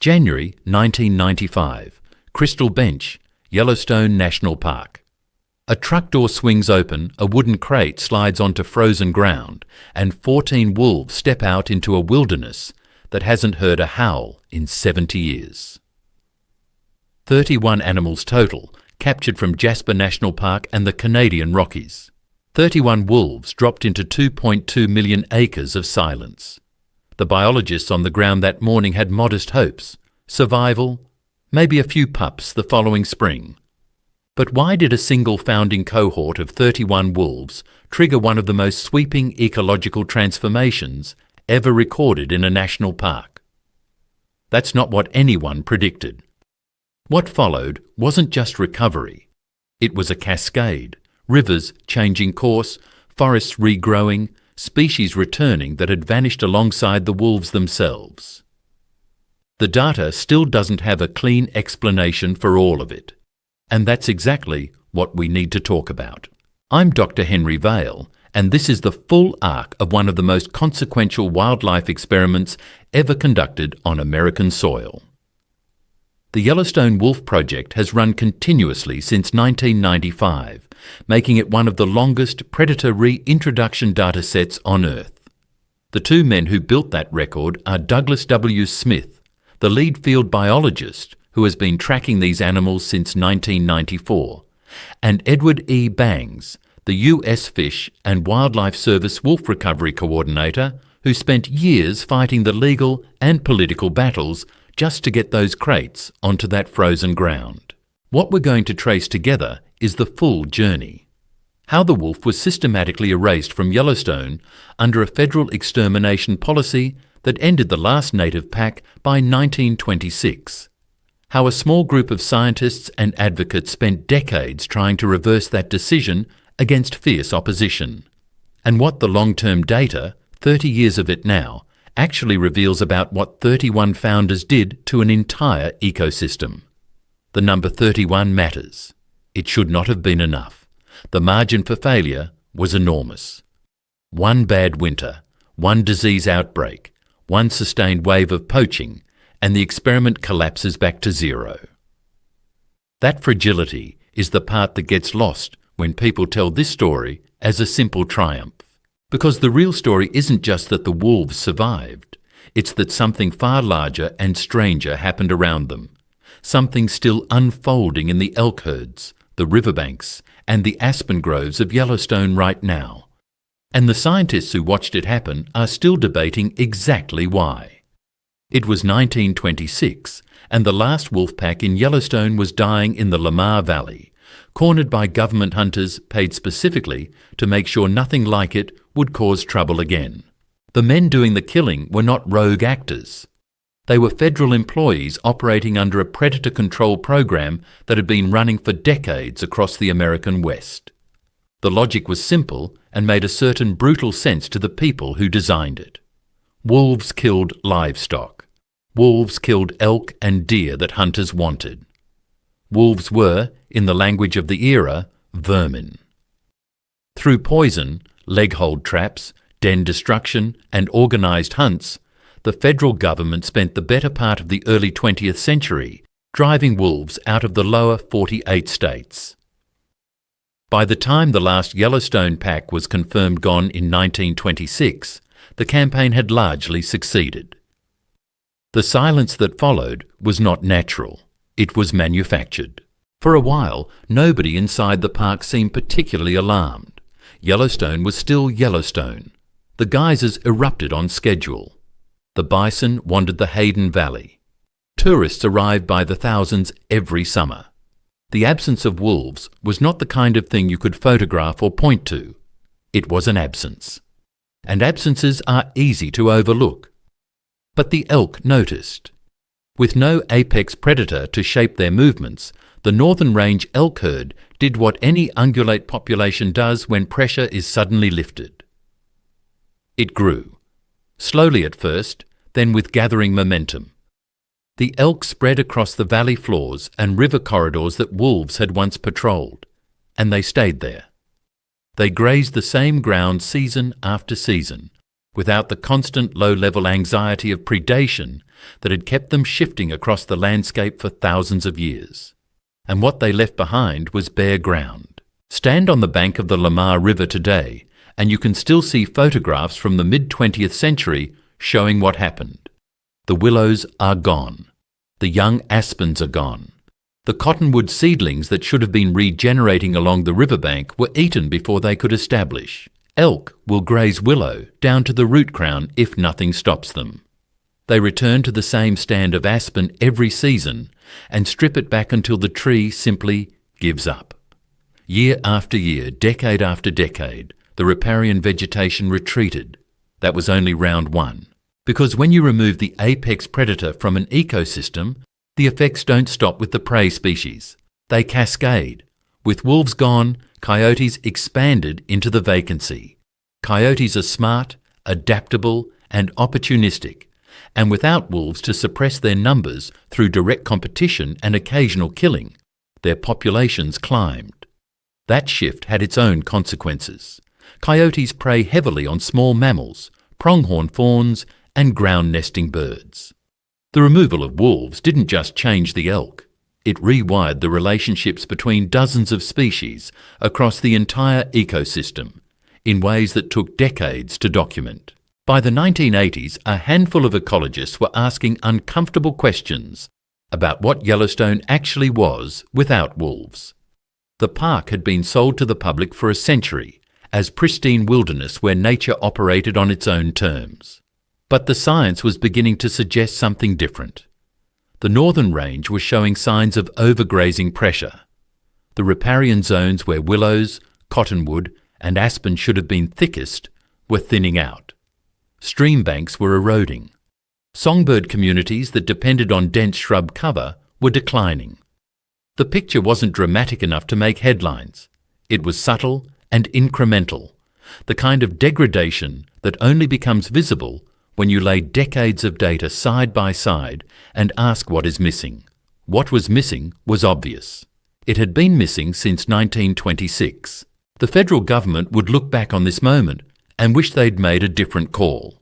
January 1995, Crystal Bench, Yellowstone National Park. A truck door swings open, a wooden crate slides onto frozen ground, and 14 wolves step out into a wilderness that hasn't heard a howl in 70 years. 31 animals total, captured from Jasper National Park and the Canadian Rockies. 31 wolves dropped into 2.2 million acres of silence. The biologists on the ground that morning had modest hopes. Survival, maybe a few pups the following spring. But why did a single founding cohort of 31 wolves trigger one of the most sweeping ecological transformations ever recorded in a national park? That's not what anyone predicted. What followed wasn't just recovery. It was a cascade, rivers changing course, forests regrowing, species returning that had vanished alongside the wolves themselves. The data still doesn't have a clean explanation for all of it, and that's exactly what we need to talk about. I'm Dr. Henry Vale, and this is the full arc of one of the most consequential wildlife experiments ever conducted on American soil. The Yellowstone Wolf Project has run continuously since 1995, making it one of the longest predator reintroduction datasets on Earth. The two men who built that record are Douglas W. Smith, the lead field biologist who has been tracking these animals since 1994, and Edward E. Bangs, the U.S. Fish and Wildlife Service Wolf Recovery Coordinator, who spent years fighting the legal and political battles just to get those crates onto that frozen ground. What we're going to trace together is the full journey. How the wolf was systematically erased from Yellowstone under a federal extermination policy that ended the last native pack by 1926. How a small group of scientists and advocates spent decades trying to reverse that decision against fierce opposition. And what the long-term data, 30 years of it now, actually reveals about what 31 founders did to an entire ecosystem. The number 31 matters. It should not have been enough. The margin for failure was enormous. One bad winter, one disease outbreak, one sustained wave of poaching, and the experiment collapses back to zero. That fragility is the part that gets lost when people tell this story as a simple triumph. Because the real story isn't just that the wolves survived, it's that something far larger and stranger happened around them. Something still unfolding in the elk herds, the riverbanks, and the aspen groves of Yellowstone right now. And the scientists who watched it happen are still debating exactly why. It was 1926, and the last wolf pack in Yellowstone was dying in the Lamar Valley, cornered by government hunters paid specifically to make sure nothing like it would cause trouble again. The men doing the killing were not rogue actors. They were federal employees operating under a predator control program that had been running for decades across the American West. The logic was simple and made a certain brutal sense to the people who designed it. Wolves killed livestock. Wolves killed elk and deer that hunters wanted. Wolves were, in the language of the era, vermin. Through poison, leg-hold traps, den destruction, and organised hunts, the federal government spent the better part of the early 20th century driving wolves out of the lower 48 states. By the time the last Yellowstone pack was confirmed gone in 1926, the campaign had largely succeeded. The silence that followed was not natural. It was manufactured. For a while, nobody inside the park seemed particularly alarmed. Yellowstone was still Yellowstone. The geysers erupted on schedule. The bison wandered the Hayden Valley. Tourists arrived by the thousands every summer. The absence of wolves was not the kind of thing you could photograph or point to. It was an absence. And absences are easy to overlook. But the elk noticed. With no apex predator to shape their movements, the Northern Range elk herd did what any ungulate population does when pressure is suddenly lifted. It grew. Slowly at first, then with gathering momentum. The elk spread across the valley floors and river corridors that wolves had once patrolled, and they stayed there. They grazed the same ground season after season, without the constant low-level anxiety of predation that had kept them shifting across the landscape for thousands of years. And what they left behind was bare ground. Stand on the bank of the Lamar River today, and you can still see photographs from the mid-20th century showing what happened. The willows are gone. The young aspens are gone. The cottonwood seedlings that should have been regenerating along the riverbank were eaten before they could establish. Elk will graze willow down to the root crown if nothing stops them. They return to the same stand of aspen every season and strip it back until the tree simply gives up. Year after year, decade after decade, the riparian vegetation retreated. That was only round one. Because when you remove the apex predator from an ecosystem, the effects don't stop with the prey species. They cascade. With wolves gone, coyotes expanded into the vacancy. Coyotes are smart, adaptable, and opportunistic, and without wolves to suppress their numbers through direct competition and occasional killing, their populations climbed. That shift had its own consequences. Coyotes prey heavily on small mammals, pronghorn fawns, and ground-nesting birds. The removal of wolves didn't just change the elk. It rewired the relationships between dozens of species across the entire ecosystem in ways that took decades to document. By the 1980s, a handful of ecologists were asking uncomfortable questions about what Yellowstone actually was without wolves. The park had been sold to the public for a century as pristine wilderness where nature operated on its own terms. But the science was beginning to suggest something different. The northern range was showing signs of overgrazing pressure. The riparian zones where willows, cottonwood, and aspen should have been thickest were thinning out. Stream banks were eroding. Songbird communities that depended on dense shrub cover were declining. The picture wasn't dramatic enough to make headlines. It was subtle and incremental, the kind of degradation that only becomes visible when you lay decades of data side by side and ask what is missing. What was missing was obvious. It had been missing since 1926. The federal government would look back on this moment and wish they'd made a different call.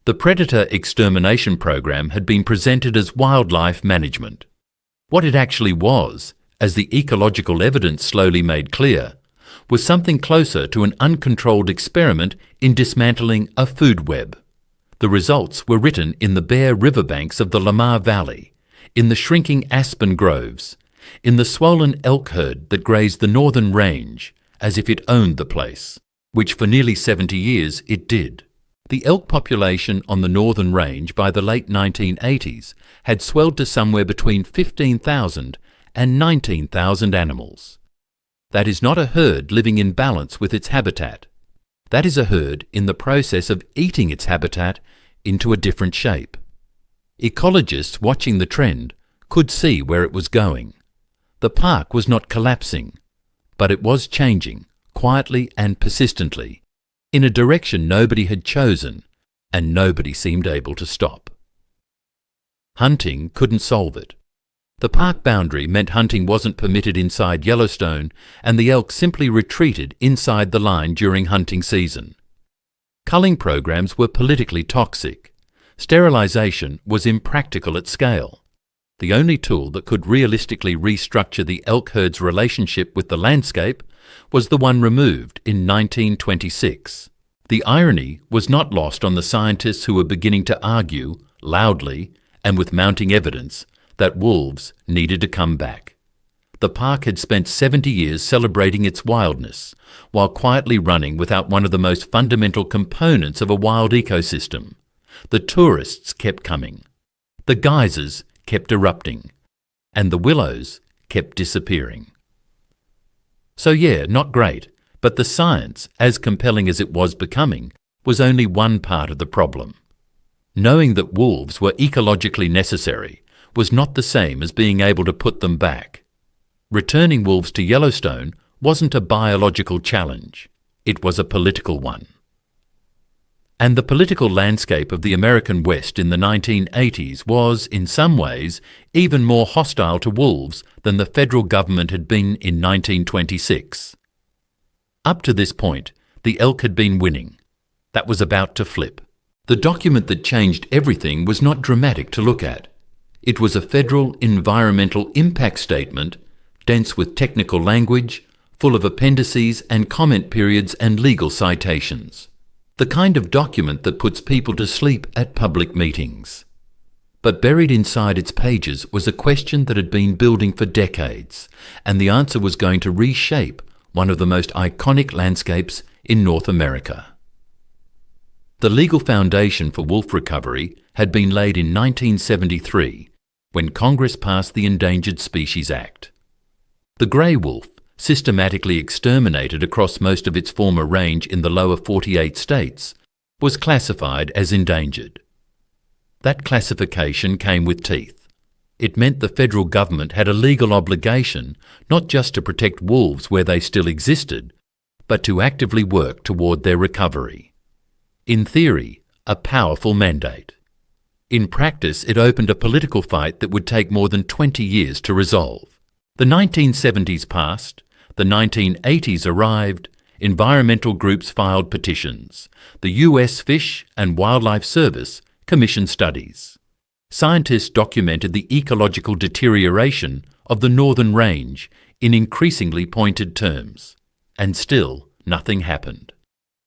The predator extermination program had been presented as wildlife management. What it actually was, as the ecological evidence slowly made clear, was something closer to an uncontrolled experiment in dismantling a food web. The results were written in the bare riverbanks of the Lamar Valley, in the shrinking aspen groves, in the swollen elk herd that grazed the northern range as if it owned the place, which for nearly 70 years it did. The elk population on the northern range by the late 1980s had swelled to somewhere between 15,000 and 19,000 animals. That is not a herd living in balance with its habitat. That is a herd in the process of eating its habitat into a different shape. Ecologists watching the trend could see where it was going. The park was not collapsing, but it was changing, quietly and persistently, in a direction nobody had chosen and nobody seemed able to stop. Hunting couldn't solve it. The park boundary meant hunting wasn't permitted inside Yellowstone, and the elk simply retreated inside the line during hunting season. Culling programs were politically toxic. Sterilization was impractical at scale. The only tool that could realistically restructure the elk herd's relationship with the landscape was the one removed in 1926. The irony was not lost on the scientists who were beginning to argue, loudly and with mounting evidence, that wolves needed to come back. The park had spent 70 years celebrating its wildness, while quietly running without one of the most fundamental components of a wild ecosystem. The tourists kept coming. The geysers kept erupting. And the willows kept disappearing. So yeah, not great, but the science, as compelling as it was becoming, was only one part of the problem. Knowing that wolves were ecologically necessary was not the same as being able to put them back. Returning wolves to Yellowstone wasn't a biological challenge. It was a political one. And the political landscape of the American West in the 1980s was, in some ways, even more hostile to wolves than the federal government had been in 1926. Up to this point, the elk had been winning. That was about to flip. The document that changed everything was not dramatic to look at. It was a federal environmental impact statement, dense with technical language, full of appendices and comment periods and legal citations. The kind of document that puts people to sleep at public meetings. But buried inside its pages was a question that had been building for decades, and the answer was going to reshape one of the most iconic landscapes in North America. The legal foundation for wolf recovery had been laid in 1973 when Congress passed the Endangered Species Act. The grey wolf, systematically exterminated across most of its former range in the lower 48 states, was classified as endangered. That classification came with teeth. It meant the federal government had a legal obligation not just to protect wolves where they still existed, but to actively work toward their recovery. In theory, a powerful mandate. In practice, it opened a political fight that would take more than 20 years to resolve. The 1970s passed, the 1980s arrived, environmental groups filed petitions, the US Fish and Wildlife Service commissioned studies. Scientists documented the ecological deterioration of the northern range in increasingly pointed terms. And still, nothing happened.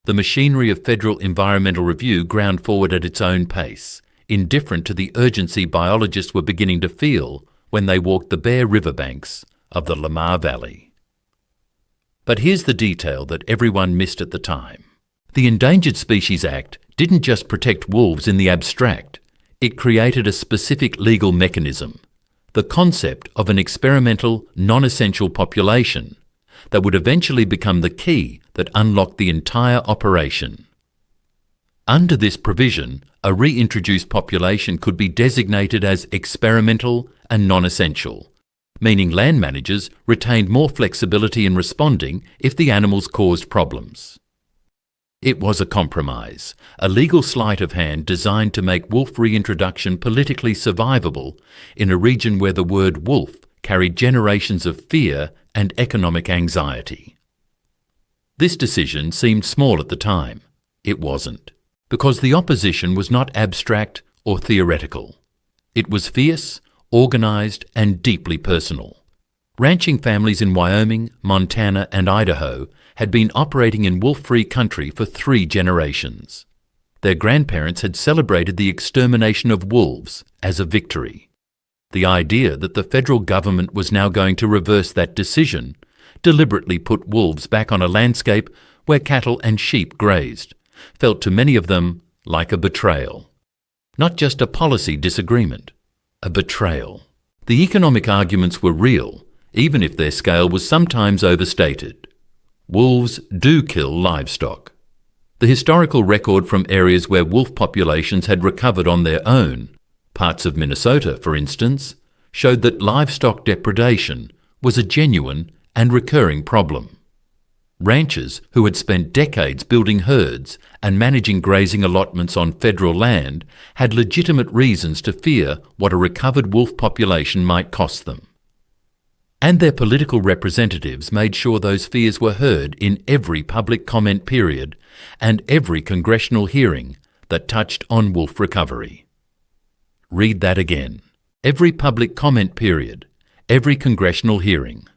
The machinery of federal environmental review ground forward at its own pace, indifferent to the urgency biologists were beginning to feel when they walked the bare riverbanks of the Lamar Valley. But here's the detail that everyone missed at the time. The Endangered Species Act didn't just protect wolves in the abstract, it created a specific legal mechanism, the concept of an experimental, non-essential population that would eventually become the key that unlocked the entire operation. Under this provision, a reintroduced population could be designated as experimental and non-essential, meaning land managers retained more flexibility in responding if the animals caused problems. It was a compromise, a legal sleight of hand designed to make wolf reintroduction politically survivable in a region where the word wolf carried generations of fear and economic anxiety. This decision seemed small at the time. It wasn't, because the opposition was not abstract or theoretical. It was fierce, organised and deeply personal. Ranching families in Wyoming, Montana and Idaho had been operating in wolf-free country for 3 generations. Their grandparents had celebrated the extermination of wolves as a victory. The idea that the federal government was now going to reverse that decision deliberately put wolves back on a landscape where cattle and sheep grazed, felt to many of them like a betrayal. Not just a policy disagreement, a betrayal. The economic arguments were real, even if their scale was sometimes overstated. Wolves do kill livestock. The historical record from areas where wolf populations had recovered on their own, parts of Minnesota for instance, showed that livestock depredation was a genuine and recurring problem. Ranchers who had spent decades building herds and managing grazing allotments on federal land had legitimate reasons to fear what a recovered wolf population might cost them. And their political representatives made sure those fears were heard in every public comment period and every congressional hearing that touched on wolf recovery. Read that again. Every public comment period, every congressional hearing.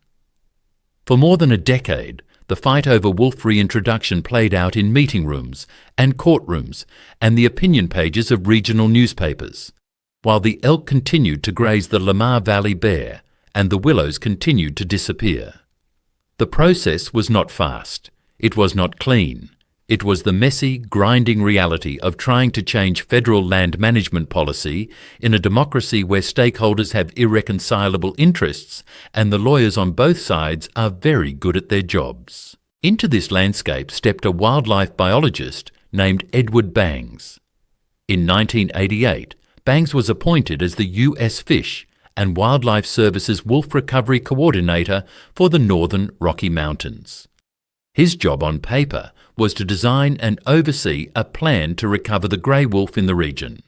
For more than a decade, the fight over wolf reintroduction played out in meeting rooms and courtrooms and the opinion pages of regional newspapers, while the elk continued to graze the Lamar Valley bare and the willows continued to disappear. The process was not fast. It was not clean. It was the messy, grinding reality of trying to change federal land management policy in a democracy where stakeholders have irreconcilable interests and the lawyers on both sides are very good at their jobs. Into this landscape stepped a wildlife biologist named Edward Bangs. In 1988, Bangs was appointed as the US Fish and Wildlife Service's Wolf Recovery Coordinator for the Northern Rocky Mountains. His job on paper was to design and oversee a plan to recover the grey wolf in the region.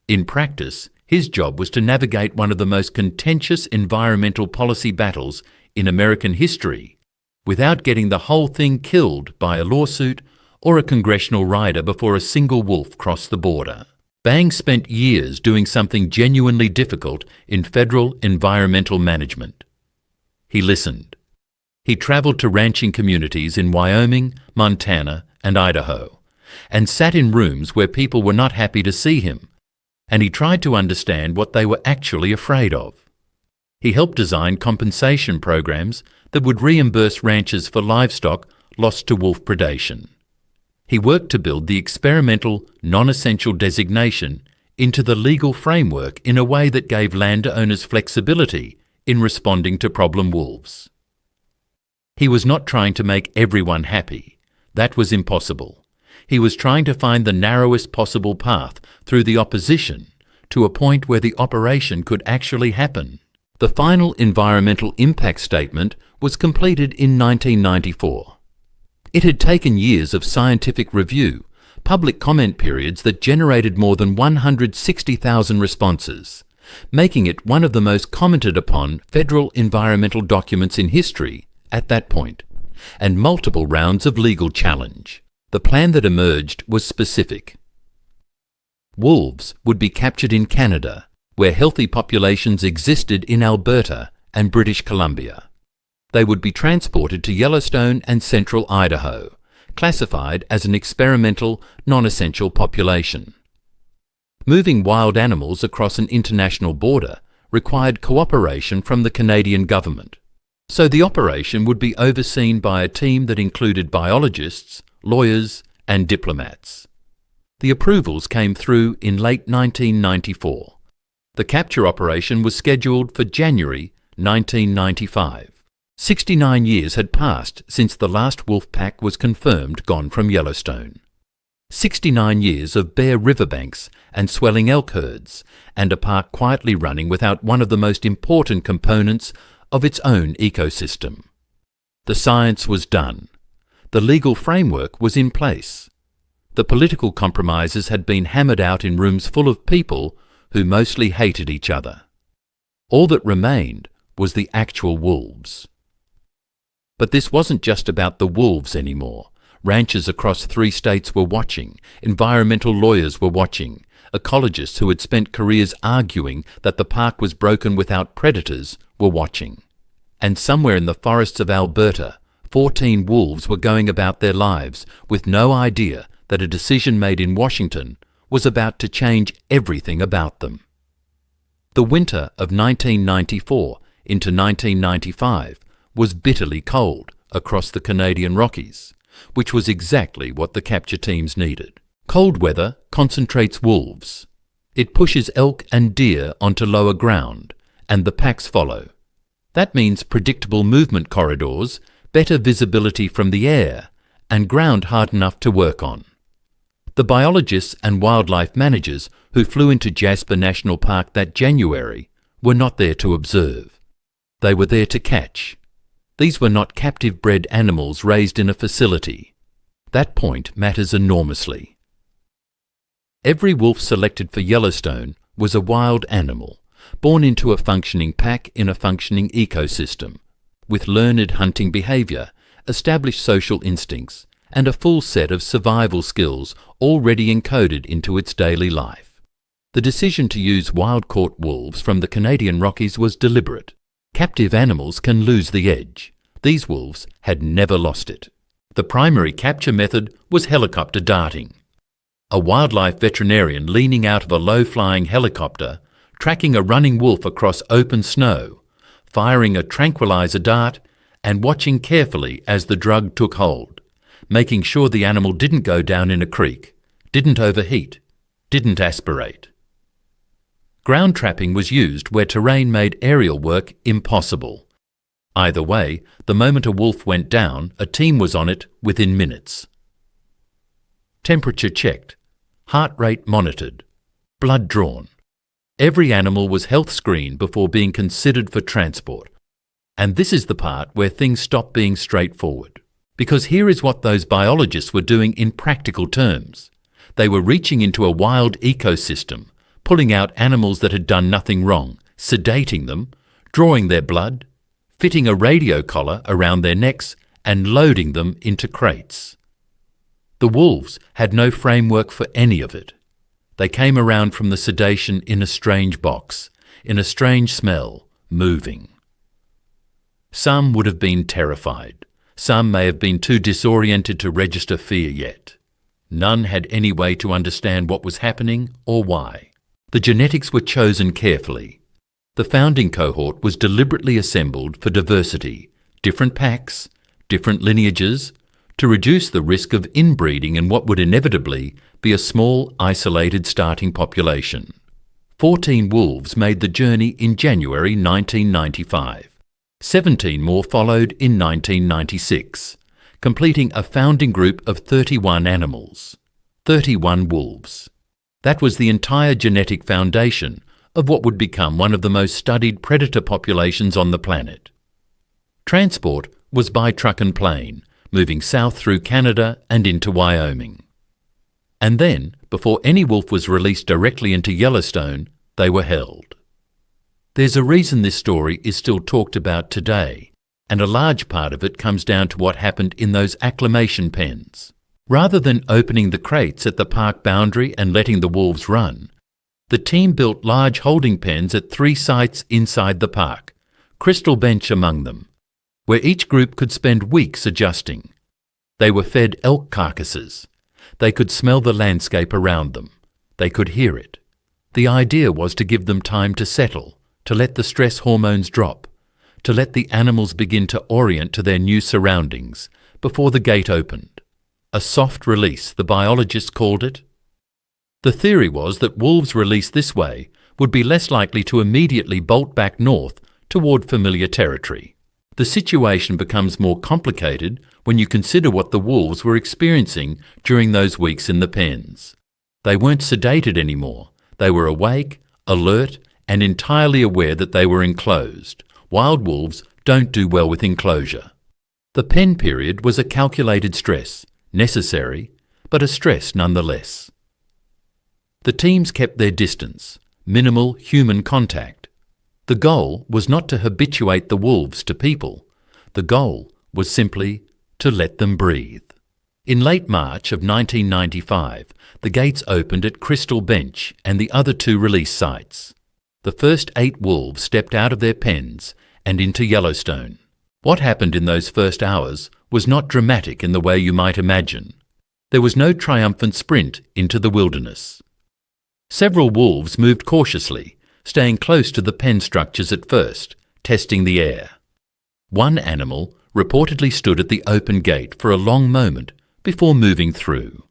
In practice, his job was to navigate one of the most contentious environmental policy battles in American history without getting the whole thing killed by a lawsuit or a congressional rider before a single wolf crossed the border. Bang spent years doing something genuinely difficult in federal environmental management. He listened. He travelled to ranching communities in Wyoming, Montana, and Idaho, and sat in rooms where people were not happy to see him, and he tried to understand what they were actually afraid of. He helped design compensation programs that would reimburse ranchers for livestock lost to wolf predation. He worked to build the experimental non-essential designation into the legal framework in a way that gave landowners flexibility in responding to problem wolves. He was not trying to make everyone happy. That was impossible. He was trying to find the narrowest possible path through the opposition to a point where the operation could actually happen. The final environmental impact statement was completed in 1994. It had taken years of scientific review, public comment periods that generated more than 160,000 responses, making it one of the most commented upon federal environmental documents in history at that point, and multiple rounds of legal challenge. The plan that emerged was specific. Wolves would be captured in Canada, where healthy populations existed in Alberta and British Columbia. They would be transported to Yellowstone and central Idaho, classified as an experimental, non-essential population. Moving wild animals across an international border required cooperation from the Canadian government, so the operation would be overseen by a team that included biologists, lawyers, and diplomats. The approvals came through in late 1994. The capture operation was scheduled for January 1995. 69 years had passed since the last wolf pack was confirmed gone from Yellowstone. 69 years of bare riverbanks and swelling elk herds, and a park quietly running without one of the most important components of its own ecosystem. The science was done. The legal framework was in place. The political compromises had been hammered out in rooms full of people who mostly hated each other. All that remained was the actual wolves. But this wasn't just about the wolves anymore. Ranchers across 3 states were watching, environmental lawyers were watching, ecologists who had spent careers arguing that the park was broken without predators were watching. And somewhere in the forests of Alberta, 14 wolves were going about their lives with no idea that a decision made in Washington was about to change everything about them. The winter of 1994 into 1995 was bitterly cold across the Canadian Rockies, which was exactly what the capture teams needed. Cold weather concentrates wolves. It pushes elk and deer onto lower ground, and the packs follow. That means predictable movement corridors, better visibility from the air, and ground hard enough to work on. The biologists and wildlife managers who flew into Jasper National Park that January were not there to observe. They were there to catch. These were not captive-bred animals raised in a facility. That point matters enormously. Every wolf selected for Yellowstone was a wild animal, born into a functioning pack in a functioning ecosystem, with learned hunting behaviour, established social instincts, and a full set of survival skills already encoded into its daily life. The decision to use wild-caught wolves from the Canadian Rockies was deliberate. Captive animals can lose the edge. These wolves had never lost it. The primary capture method was helicopter darting. A wildlife veterinarian leaning out of a low-flying helicopter, tracking a running wolf across open snow, firing a tranquilizer dart, and watching carefully as the drug took hold, making sure the animal didn't go down in a creek, didn't overheat, didn't aspirate. Ground trapping was used where terrain made aerial work impossible. Either way, the moment a wolf went down, a team was on it within minutes. Temperature checked, heart rate monitored, blood drawn. Every animal was health screened before being considered for transport. And this is the part where things stop being straightforward. Because here is what those biologists were doing in practical terms. They were reaching into a wild ecosystem, pulling out animals that had done nothing wrong, sedating them, drawing their blood, fitting a radio collar around their necks, and loading them into crates. The wolves had no framework for any of it. They came around from the sedation in a strange box, in a strange smell, moving. Some would have been terrified. Some may have been too disoriented to register fear yet. None had any way to understand what was happening or why. The genetics were chosen carefully. The founding cohort was deliberately assembled for diversity, different packs, different lineages, to reduce the risk of inbreeding in what would inevitably be a small, isolated starting population. 14 wolves made the journey in January 1995. 17 more followed in 1996, completing a founding group of 31 animals, 31 wolves. That was the entire genetic foundation of what would become one of the most studied predator populations on the planet. Transport was by truck and plane, moving south through Canada and into Wyoming. And then, before any wolf was released directly into Yellowstone, they were held. There's a reason this story is still talked about today, and a large part of it comes down to what happened in those acclimation pens. Rather than opening the crates at the park boundary and letting the wolves run, the team built large holding pens at 3 sites inside the park, Crystal Bench among them, where each group could spend weeks adjusting. They were fed elk carcasses. They could smell the landscape around them. They could hear it. The idea was to give them time to settle, to let the stress hormones drop, to let the animals begin to orient to their new surroundings before the gate opened. A soft release, the biologists called it. The theory was that wolves released this way would be less likely to immediately bolt back north toward familiar territory. The situation becomes more complicated when you consider what the wolves were experiencing during those weeks in the pens. They weren't sedated anymore. They were awake, alert, and entirely aware that they were enclosed. Wild wolves don't do well with enclosure. The pen period was a calculated stress, necessary, but a stress nonetheless. The teams kept their distance, minimal human contact. The goal was not to habituate the wolves to people. The goal was simply to let them breathe. In late March of 1995, the gates opened at Crystal Bench and the other 2 release sites. The first 8 wolves stepped out of their pens and into Yellowstone. What happened in those first hours was not dramatic in the way you might imagine. There was no triumphant sprint into the wilderness. Several wolves moved cautiously, staying close to the pen structures at first, testing the air. One animal reportedly stood at the open gate for a long moment before moving through.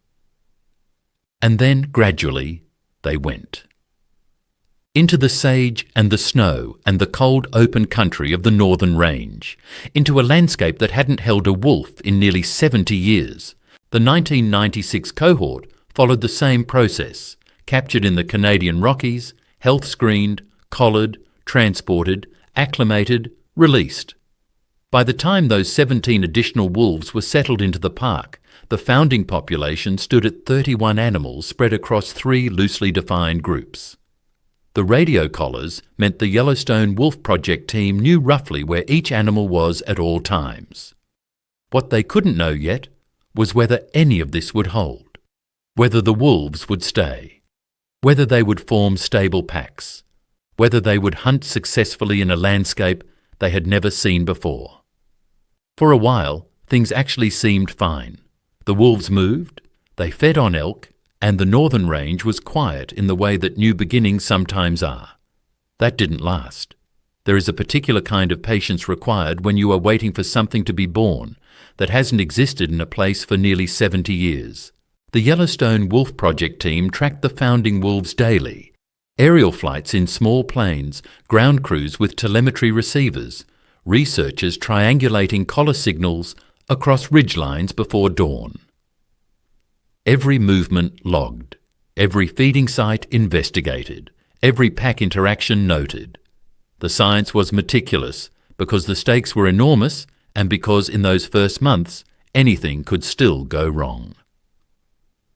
And then, gradually, they went. Into the sage and the snow and the cold open country of the northern range, into a landscape that hadn't held a wolf in nearly 70 years. The 1996 cohort followed the same process, captured in the Canadian Rockies, health screened, collared, transported, acclimated, released. By the time those 17 additional wolves were settled into the park, the founding population stood at 31 animals spread across 3 loosely defined groups. The radio collars meant the Yellowstone Wolf Project team knew roughly where each animal was at all times. What they couldn't know yet was whether any of this would hold, whether the wolves would stay, whether they would form stable packs, whether they would hunt successfully in a landscape they had never seen before. For a while, things actually seemed fine. The wolves moved, they fed on elk, and the northern range was quiet in the way that new beginnings sometimes are. That didn't last. There is a particular kind of patience required when you are waiting for something to be born that hasn't existed in a place for nearly 70 years. The Yellowstone Wolf Project team tracked the founding wolves daily. Aerial flights in small planes, ground crews with telemetry receivers, researchers triangulating collar signals across ridgelines before dawn. Every movement logged, every feeding site investigated, every pack interaction noted. The science was meticulous because the stakes were enormous and because in those first months anything could still go wrong.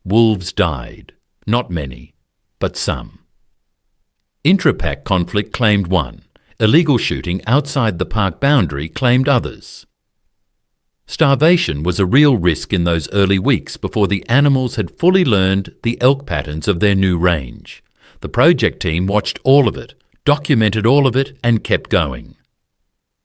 Wolves died, not many, but some. Intra-pack conflict claimed one. Illegal shooting outside the park boundary claimed others. Starvation was a real risk in those early weeks before the animals had fully learned the elk patterns of their new range. The project team watched all of it, documented all of it, and kept going.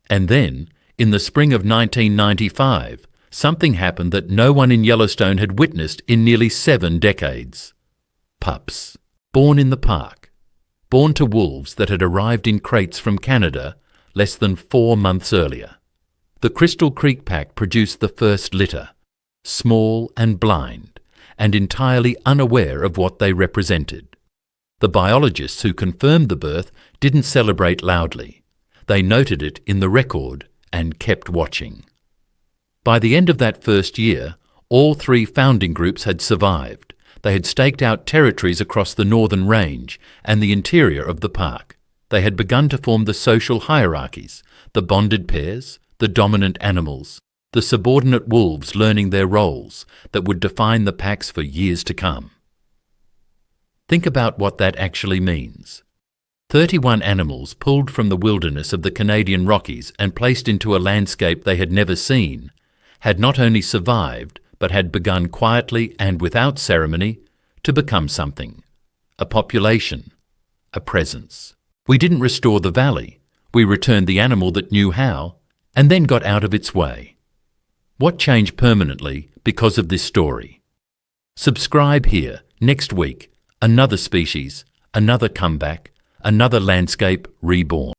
And then, in the spring of 1995, something happened that no one in Yellowstone had witnessed in nearly 7 decades. Pups, born in the park, born to wolves that had arrived in crates from Canada less than 4 months earlier. The Crystal Creek pack produced the first litter, small and blind, and entirely unaware of what they represented. The biologists who confirmed the birth didn't celebrate loudly. They noted it in the record and kept watching. By the end of that first year, all 3 founding groups had survived. They had staked out territories across the northern range and the interior of the park. They had begun to form the social hierarchies, the bonded pairs, the dominant animals, the subordinate wolves learning their roles that would define the packs for years to come. Think about what that actually means. 31 animals pulled from the wilderness of the Canadian Rockies and placed into a landscape they had never seen had not only survived but had begun quietly and without ceremony to become something. A population, a presence. We didn't restore the valley. We returned the animal that knew how and then got out of its way. What changed permanently because of this story? Subscribe here. Next week, another species, another comeback, another landscape reborn.